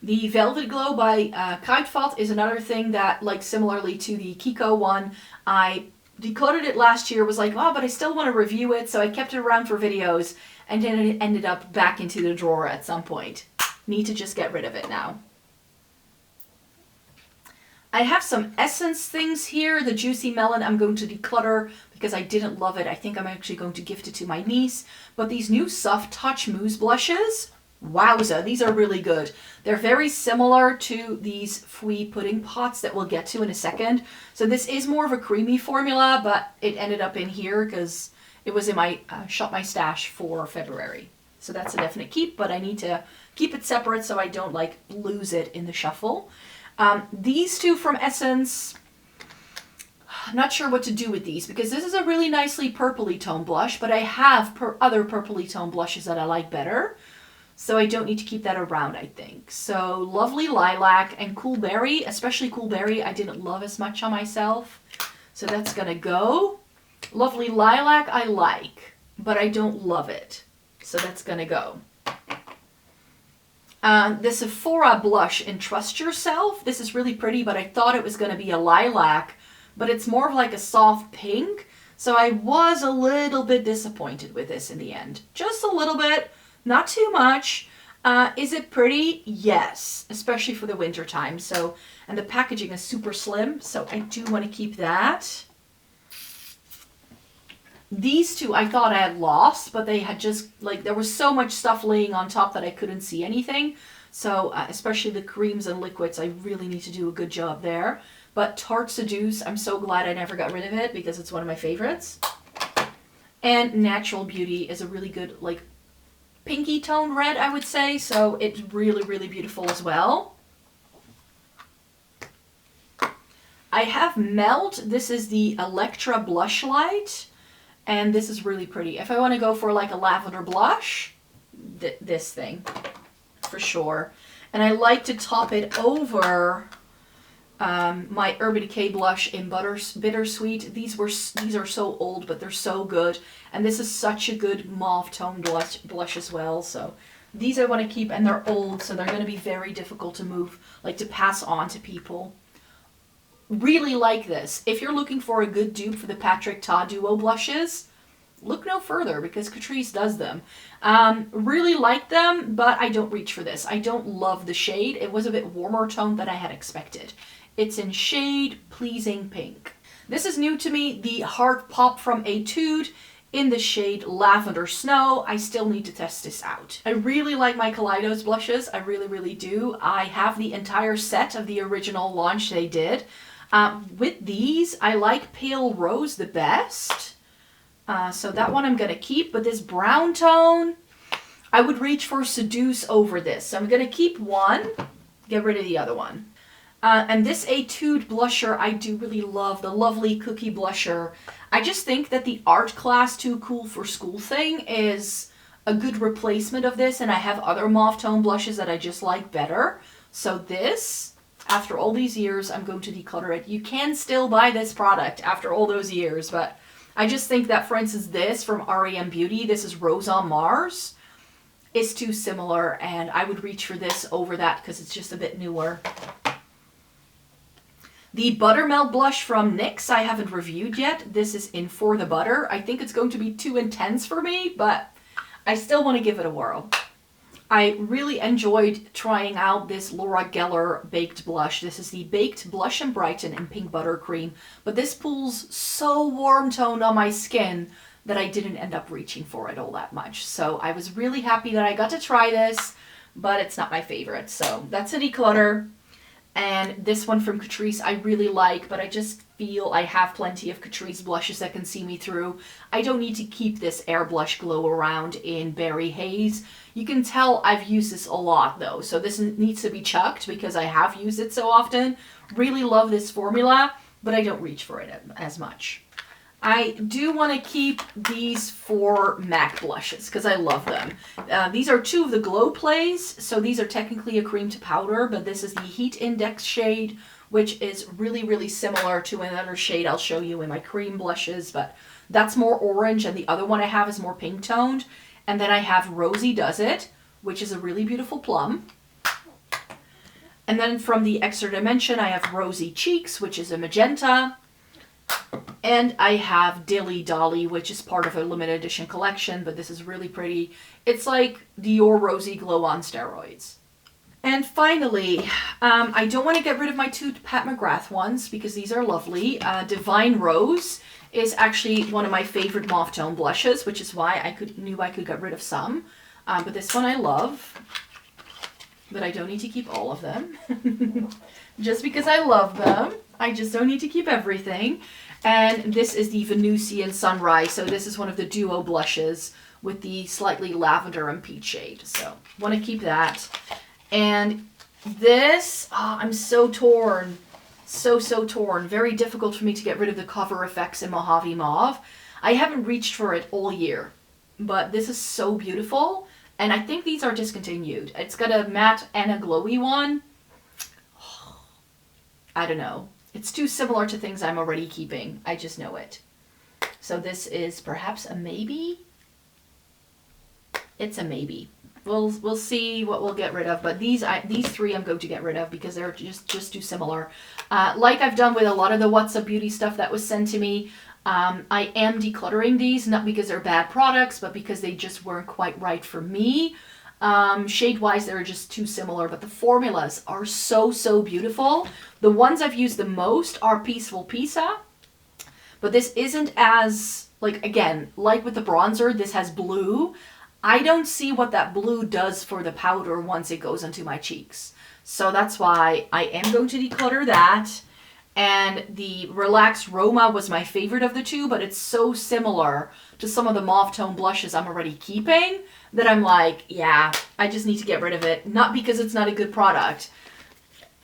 The Velvet Glow by Kitefault is another thing that, like similarly to the Kiko one, I decluttered it last year, was like, oh, but I still want to review it, so I kept it around for videos, and then it ended up back into the drawer at some point. Need to just get rid of it now. I have some Essence things here. The Juicy Melon I'm going to declutter because I didn't love it. I think I'm actually going to gift it to my niece. But these new Soft Touch Mousse blushes, wowza, these are really good. They're very similar to these Fui pudding pots that we'll get to in a second. So this is more of a creamy formula, but it ended up in here because it was in my Shop My Stash for February. So that's a definite keep, but I need to keep it separate so I don't like lose it in the shuffle. These two from Essence, I'm not sure what to do with these because this is a really nicely purpley tone blush, but I have other purpley tone blushes that I like better. So I don't need to keep that around, I think. So Lovely Lilac and Cool Berry, especially Cool Berry, I didn't love as much on myself. So that's going to go. Lovely Lilac I like, but I don't love it. So that's going to go. The Sephora blush in Trust Yourself. This is really pretty, but I thought it was going to be a lilac, but it's more of like a soft pink. So I was a little bit disappointed with this in the end. Just a little bit. Not too much. Is it pretty? Yes, especially for the winter time. So, and the packaging is super slim, so I do want to keep that. These two I thought I had lost, but they had just, like, there was so much stuff laying on top that I couldn't see anything. So, especially the creams and liquids, I really need to do a good job there. But Tarte Seduce, I'm so glad I never got rid of it because it's one of my favorites. And Natural Beauty is a really good, like, pinky toned red, I would say. So it's really, really beautiful as well. I have Melt. This is the Electra Blush Light. And this is really pretty. If I want to go for like a lavender blush, this thing, for sure. And I like to top it over my Urban Decay blush in Bittersweet. These are so old, but they're so good. And this is such a good mauve tone blush as well. So these I want to keep, and they're old, so they're going to be very difficult to move, like to pass on to people. Really like this. If you're looking for a good dupe for the Patrick Ta Duo blushes, look no further because Catrice does them. Really like them, but I don't reach for this. I don't love the shade. It was a bit warmer tone than I had expected. It's in shade Pleasing Pink. This is new to me, the Heart Pop from Etude in the shade Lavender Snow. I still need to test this out. I really like my Kaleidos blushes. I really, really do. I have the entire set of the original launch they did. With these, I like Pale Rose the best. So that one I'm going to keep. But this brown tone, I would reach for Seduce over this. So I'm going to keep one, get rid of the other one. And this Etude blusher, I do really love. The Lovely Cookie blusher. I just think that the Art Class Too Cool for School thing is a good replacement of this. And I have other mauve tone blushes that I just like better. So this, after all these years, I'm going to declutter it. You can still buy this product after all those years, but I just think that, for instance, this from REM Beauty, this is Rose on Mars, is too similar, and I would reach for this over that because it's just a bit newer. The Buttermelt blush from NYX I haven't reviewed yet. This is in For the Butter. I think it's going to be too intense for me, but I still want to give it a whirl. I really enjoyed trying out this Laura Geller Baked Blush. This is the Baked Blush and Brighten in Pink Buttercream. But this pulls so warm toned on my skin that I didn't end up reaching for it all that much. So I was really happy that I got to try this, but it's not my favorite. So that's a declutter. And this one from Catrice I really like, but I just feel I have plenty of Catrice blushes that can see me through. I don't need to keep this Air Blush Glow around in Berry Haze. You can tell I've used this a lot though, so this needs to be chucked because I have used it so often. Really love this formula, but I don't reach for it as much. I do want to keep these 4 MAC blushes because I love them. These are 2 of the Glow Plays, so these are technically a cream to powder, but this is the Heat Index shade, which is really, really similar to another shade I'll show you in my cream blushes, but that's more orange, and the other one I have is more pink toned. And then I have Rosie Does It, which is a really beautiful plum. And then from the Extra Dimension, I have Rosy Cheeks, which is a magenta. And I have Dilly Dolly, which is part of a limited edition collection, but this is really pretty. It's like Dior Rosy Glow on steroids. And finally, I don't want to get rid of my 2 Pat McGrath ones because these are lovely. Divine Rose is actually one of my favorite mauve tone blushes, which is why I knew I could get rid of some. But this one I love, but I don't need to keep all of them. Just because I love them, I just don't need to keep everything. And this is the Venusian Sunrise. So this is one of the duo blushes with the slightly lavender and peach shade. So want to keep that. And this, I'm so torn. So torn. Very difficult for me to get rid of the Cover FX in Mojave Mauve. I haven't reached for it all year, but this is so beautiful. And I think these are discontinued. It's got a matte and a glowy one. I don't know. It's too similar to things I'm already keeping. I just know it. So this is perhaps a maybe. It's a maybe. We'll see what we'll get rid of, but these 3 I'm going to get rid of because they're just too similar. Like I've done with a lot of the What's Up Beauty stuff that was sent to me, I am decluttering these, not because they're bad products, but because they just weren't quite right for me. Shade-wise, they're just too similar, but the formulas are so beautiful. The ones I've used the most are Peaceful Pisa, but this isn't as like again, like with the bronzer, this has blue. I don't see what that blue does for the powder once it goes into my cheeks. So that's why I am going to declutter that. And the Relax Roma was my favorite of the two, but it's so similar to some of the mauve tone blushes I'm already keeping that I'm like, yeah, I just need to get rid of it. Not because it's not a good product,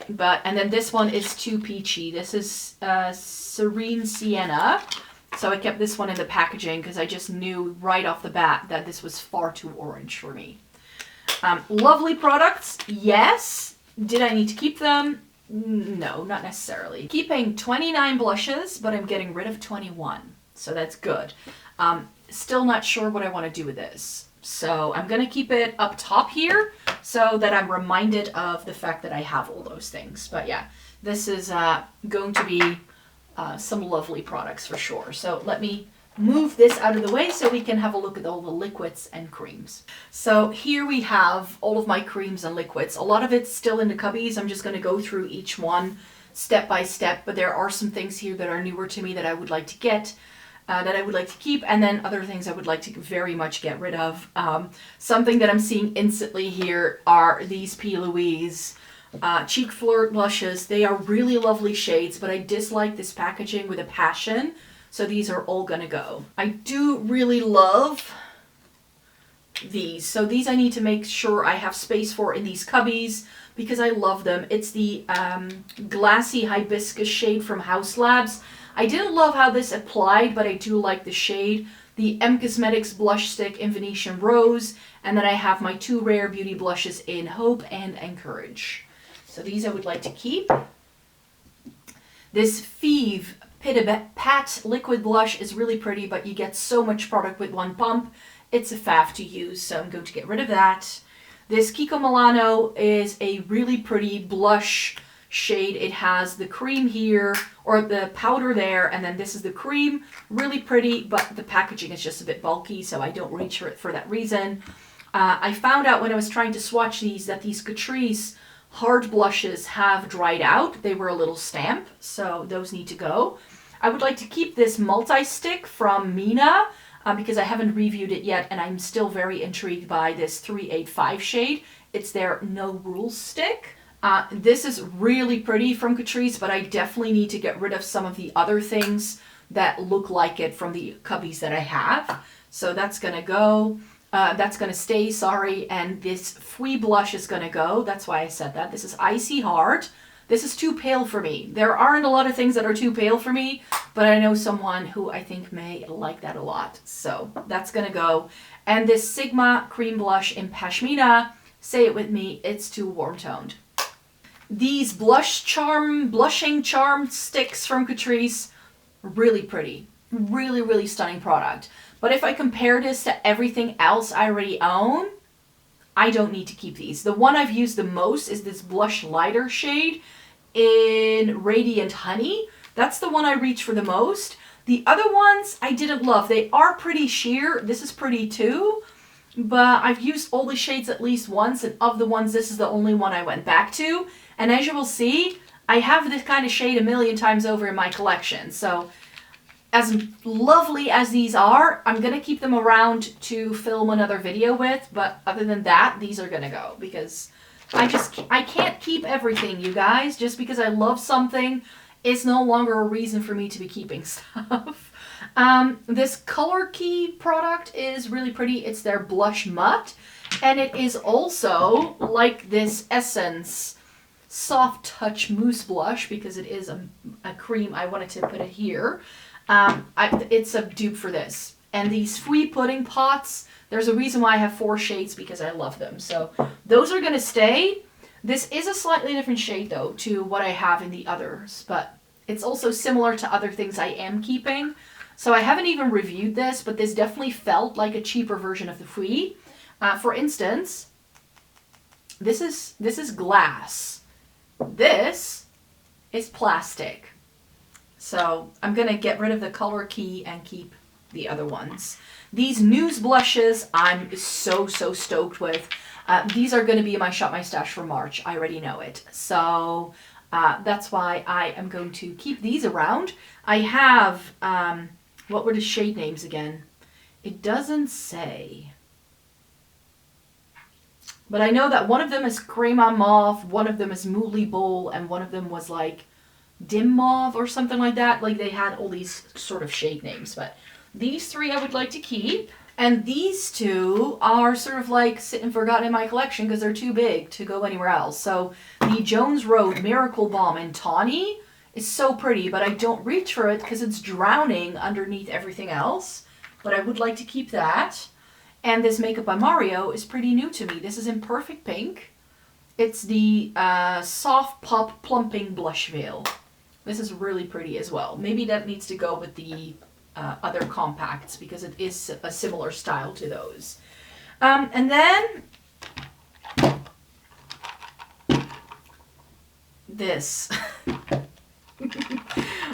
but, and then this one is too peachy. This is Serene Sienna. So I kept this one in the packaging because I just knew right off the bat that this was far too orange for me. Lovely products, yes. Did I need to keep them? No, not necessarily. Keeping 29 blushes, but I'm getting rid of 21. So that's good. Still not sure what I want to do with this. So I'm going to keep it up top here so that I'm reminded of the fact that I have all those things. But yeah, this is going to be some lovely products for sure. So let me move this out of the way so we can have a look at all the liquids and creams. So here we have all of my creams and liquids. A lot of it's still in the cubbies. I'm just going to go through each one step by step, but there are some things here that are newer to me that I would like to get, that I would like to keep, and then other things I would like to very much get rid of. Something that I'm seeing instantly here are these P. Louise Cheek Flirt blushes. They are really lovely shades, but I dislike this packaging with a passion. So these are all gonna go. I do really love these. So these I need to make sure I have space for in these cubbies because I love them. It's the Glassy Hibiscus shade from House Labs. I didn't love how this applied, but I do like the shade. The M Cosmetics blush stick in Venetian Rose. And then I have my two Rare Beauty blushes in Hope and Encourage. So these I would like to keep. This Feve Pat liquid blush is really pretty, but you get so much product with one pump. It's a faff to use, so I'm going to get rid of that. This Kiko Milano is a really pretty blush shade. It has the cream here, or the powder there, and then this is the cream. Really pretty, but the packaging is just a bit bulky, so I don't reach for it for that reason. I found out when I was trying to swatch these that these Catrice hard blushes have dried out. They were a little stamp, so those need to go. I would like to keep this multi-stick from Mina because I haven't reviewed it yet, and I'm still very intrigued by this 385 shade. It's their No Rules stick. This is really pretty from Catrice, but I definitely need to get rid of some of the other things that look like it from the cubbies that I have. So that's gonna go. That's going to stay, sorry, and this Fui blush is going to go. That's why I said that. This is Icy Heart. This is too pale for me. There aren't a lot of things that are too pale for me, but I know someone who I think may like that a lot. So that's going to go. And this Sigma cream blush in Pashmina, say it with me, it's too warm-toned. These blushing charm sticks from Catrice, really pretty. Really, really stunning product. But if I compare this to everything else I already own, I don't need to keep these. The one I've used the most is this blush lighter shade in Radiant Honey. That's the one I reach for the most. The other ones I didn't love. They are pretty sheer. This is pretty too. But I've used all the shades at least once, and of the ones, this is the only one I went back to. And as you will see, I have this kind of shade a million times over in my collection. So as lovely as these are, I'm going to keep them around to film another video with, but other than that, these are going to go because I can't keep everything, you guys. Just because I love something, it's no longer a reason for me to be keeping stuff. This Color Key product is really pretty. It's their Blush Mutt, and it is also like this Essence Soft Touch Mousse Blush because it is a cream. I wanted to put it here. It's a dupe for this. And these Fui pudding pots, there's a reason why I have 4 shades because I love them. So those are going to stay. This is a slightly different shade though to what I have in the others, but it's also similar to other things I am keeping. So I haven't even reviewed this, but this definitely felt like a cheaper version of the Fui. For instance, this is glass. This is plastic. So I'm going to get rid of the Color Key and keep the other ones. These News blushes I'm so stoked with. These are going to be my Shop My Stash for March. I already know it. So that's why I am going to keep these around. I have What were the shade names again? It doesn't say. But I know that one of them is Crema Mauve, one of them is Mouli Bowl, and one of them was like Dim Mauve or something like that. Like they had all these sort of shade names. But these three I would like to keep. And these two are sort of like sitting forgotten in my collection because they're too big to go anywhere else. So the Jones Road Miracle Balm in Tawny is so pretty, but I don't reach for it because it's drowning underneath everything else. But I would like to keep that. And this Makeup by Mario is pretty new to me. This is in Perfect Pink. It's the Soft Pop Plumping Blush Veil. This is really pretty as well. Maybe that needs to go with the other compacts because it is a similar style to those. And then this.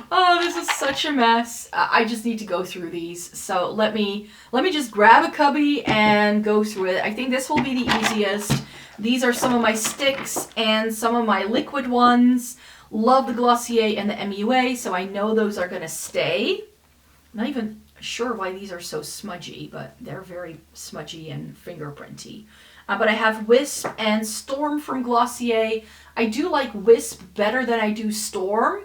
Oh, this is such a mess. I just need to go through these. So let me just grab a cubby and go through it. I think this will be the easiest. These are some of my sticks and some of my liquid ones. Love the Glossier and the MUA, so I know those are going to stay. I'm not even sure why these are so smudgy, but they're very smudgy and fingerprinty. But I have Wisp and Storm from Glossier. I do like Wisp better than I do Storm.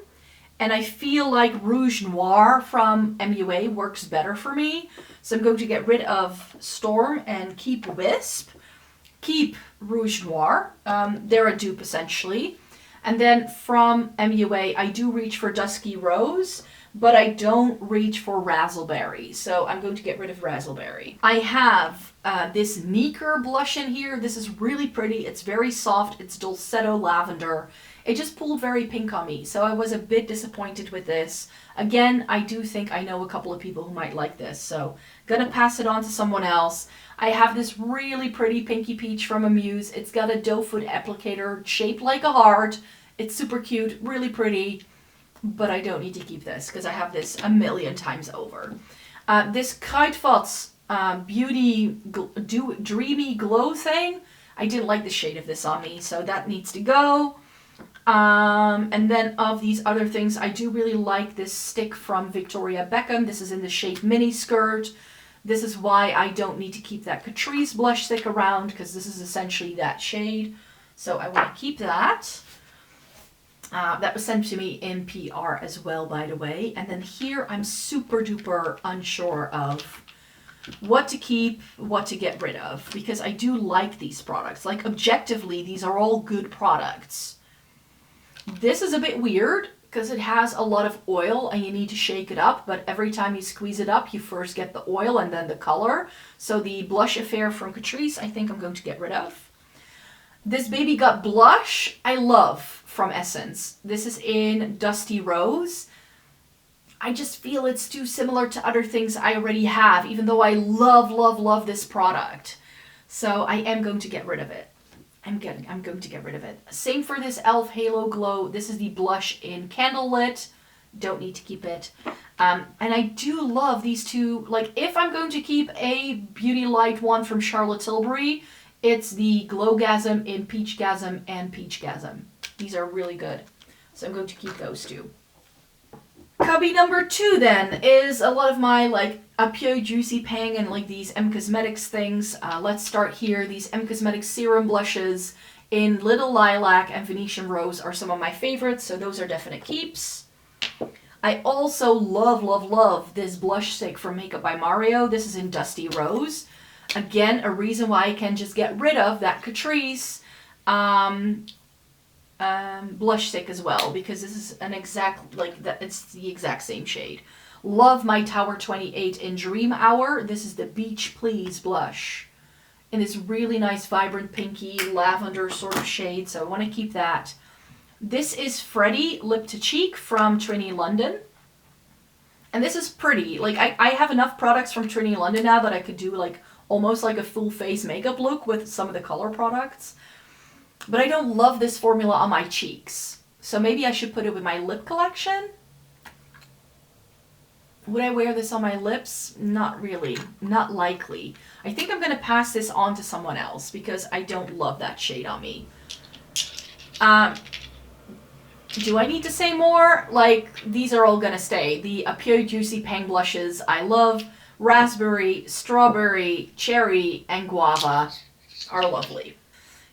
And I feel like Rouge Noir from MUA works better for me. So I'm going to get rid of Storm and keep Wisp. Keep Rouge Noir. They're a dupe essentially. And then from MUA, I do reach for Dusky Rose, but I don't reach for Razzleberry. So I'm going to get rid of Razzleberry. I have this Meeker blush in here. This is really pretty. It's very soft. It's Dulcetto Lavender. It just pulled very pink on me, so I was a bit disappointed with this. Again, I do think I know a couple of people who might like this, so gonna pass it on to someone else. I have this really pretty Pinky Peach from Amuse. It's got a doe foot applicator shaped like a heart. It's super cute, really pretty, but I don't need to keep this because I have this a million times over. This Kruidvat's Beauty Dreamy Glow thing, I didn't like the shade of this on me, so that needs to go. And then of these other things, I do really like this stick from Victoria Beckham. This is in the shade Mini Skirt. This is why I don't need to keep that Catrice blush stick around, because this is essentially that shade. So I want to keep that. That was sent to me in PR as well, by the way. And then here I'm super duper unsure of what to keep, what to get rid of, because I do like these products. Like objectively, these are all good products. This is a bit weird because it has a lot of oil and you need to shake it up, but every time you squeeze it up, you first get the oil and then the color. So the Blush Affair from Catrice, I think I'm going to get rid of. This Baby Got blush, I love from Essence. This is in Dusty Rose. I just feel it's too similar to other things I already have, even though I love, love, love this product. So I am going to get rid of it. I'm going to get rid of it. Same for this e.l.f. Halo Glow. This is the blush in Candlelit. Don't need to keep it. And I do love these two. Like, if I'm going to keep a Beauty Light one from Charlotte Tilbury, it's the Glowgasm in Peachgasm and Peachgasm. These are really good. So I'm going to keep those two. Cubby number 2 then is a lot of my like Appuie Juicy Pang and like these M Cosmetics things. Let's start here. These M Cosmetics serum blushes in Little Lilac and Venetian Rose are some of my favorites, so those are definite keeps. I also love, love, love this blush stick from Makeup by Mario. This is in Dusty Rose. Again, a reason why I can just get rid of that Catrice blush stick as well, because this is an exact, like, that it's the exact same shade. Love my Tower 28 in Dream Hour. This is the Beach Please blush in this really nice vibrant pinky lavender sort of shade, so I want to keep that. This is Freddie Lip to Cheek from Trinity London. And this is pretty. Like, I have enough products from Trinity London now that I could do like almost like a full face makeup look with some of the color products. But I don't love this formula on my cheeks. So maybe I should put it with my lip collection. Would I wear this on my lips? Not really. Not likely. I think I'm going to pass this on to someone else because I don't love that shade on me. Do I need to say more? Like, these are all gonna stay. The Pure Juicy Pang blushes I love. Raspberry, strawberry, cherry, and guava are lovely.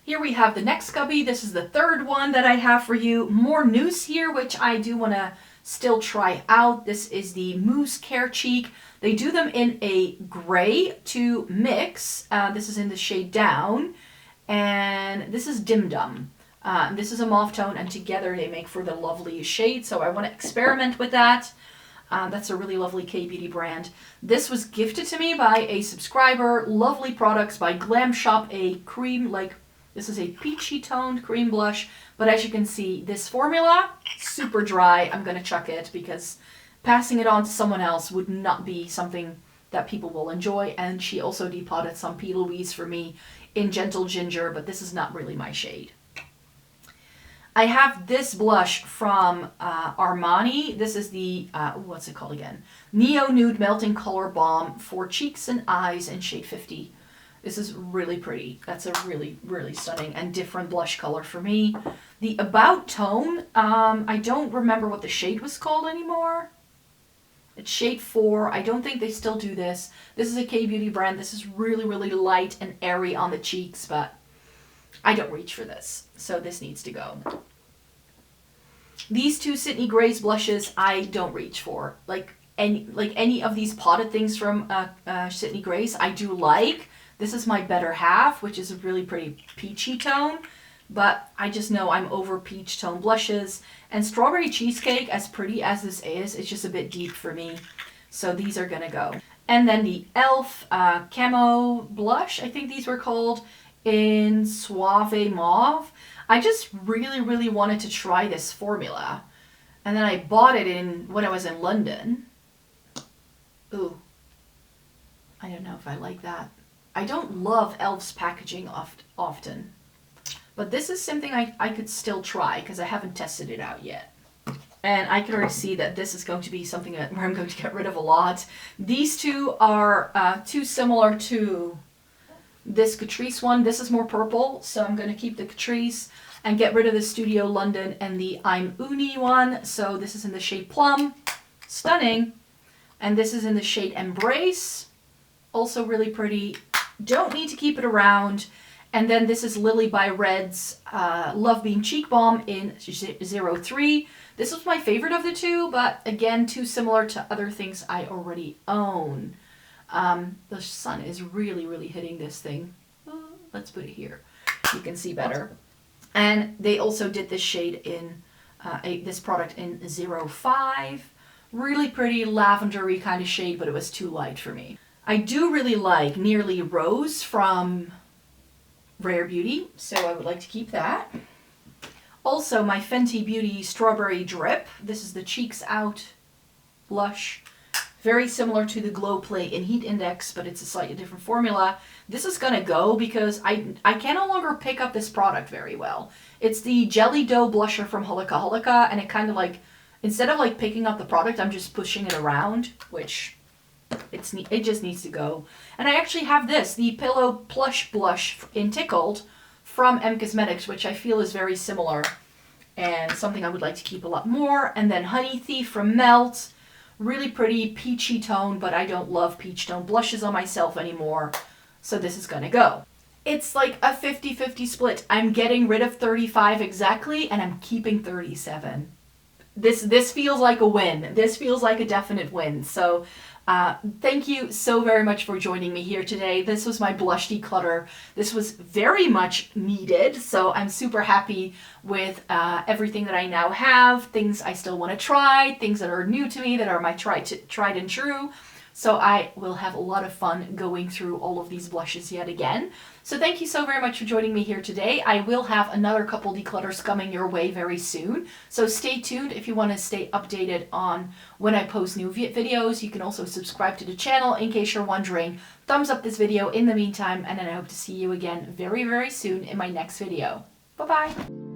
Here we have the next cubby. This is the third one that I have for you. More news here, which I do want to still try out. This is the Mousse Care Cheek. They do them in a gray to mix. This is in the shade Down. And this is Dim Dum. This is a mauve tone, and together they make for the lovely shade. So I want to experiment with that. That's a really lovely K-Beauty brand. This was gifted to me by a subscriber. Lovely products by Glam Shop. A cream, like, this is a peachy toned cream blush. But as you can see, this formula, super dry. I'm going to chuck it because passing it on to someone else would not be something that people will enjoy. And she also depotted some P. Louise for me in Gentle Ginger, but this is not really my shade. I have this blush from Armani. This is the, what's it called again? Neo Nude Melting Color Balm for cheeks and eyes in shade 50. This is really pretty. That's a really, really stunning and different blush color for me. The About tone, I don't remember what the shade was called anymore. It's shade 4. I don't think they still do this. This is a K-Beauty brand. This is really, really light and airy on the cheeks, but I don't reach for this, so this needs to go. These two Sydney Grace blushes, I don't reach for. Like any of these potted things from Sydney Grace, I do like. This is my better half, which is a really pretty peachy tone, but I just know I'm over peach tone blushes. And Strawberry Cheesecake, as pretty as this is, it's just a bit deep for me, so these are gonna go. And then the e.l.f. Camo blush, I think these were called, in Suave Mauve. I just really, really wanted to try this formula. And then I bought it when I was in London. Ooh. I don't know if I like that. I don't love e.l.f.'s packaging often. But this is something I could still try because I haven't tested it out yet. And I can already see that this is going to be something where I'm going to get rid of a lot. These two are too similar to this Catrice one. This is more purple, so I'm going to keep the Catrice and get rid of the Studio London and the I'm Uni one. So this is in the shade Plum, stunning. And this is in the shade Embrace, also really pretty. Don't need to keep it around. And then this is Lily by Red's Love Beam Cheek Balm in 03. This was my favorite of the two, but again, too similar to other things I already own. The sun is really, really hitting this thing. Let's put it here. You can see better. And they also did this shade in, this product in 05. Really pretty lavendery kind of shade, but it was too light for me. I do really like Nearly Rose from Rare Beauty, so I would like to keep that. Also, my Fenty Beauty Strawberry Drip. This is the Cheeks Out blush. Very similar to the Glow Play in Heat Index, but it's a slightly different formula. This is gonna go because I can no longer pick up this product very well. It's the Jelly Dough blusher from Holika Holika, and it kind of like, instead of like picking up the product, I'm just pushing it around, which it just needs to go. And I actually have this, the Pillow Plush Blush in Tickled from M Cosmetics, which I feel is very similar and something I would like to keep a lot more. And then Honey Thief from Melt. Really pretty peachy tone, but I don't love peach tone blushes on myself anymore, so this is gonna go. It's like a 50-50 split. I'm getting rid of 35 exactly, and I'm keeping 37. This feels like a win. This feels like a definite win. So thank you so very much for joining me here today. This was my blush declutter. This was very much needed, so I'm super happy with everything that I now have, things I still want to try, things that are new to me, that are my tried and true. So I will have a lot of fun going through all of these blushes yet again. So thank you so very much for joining me here today. I will have another couple declutters coming your way very soon. So stay tuned if you want to stay updated on when I post new videos. You can also subscribe to the channel in case you're wondering. Thumbs up this video in the meantime, and then I hope to see you again very, very soon in my next video. Bye-bye.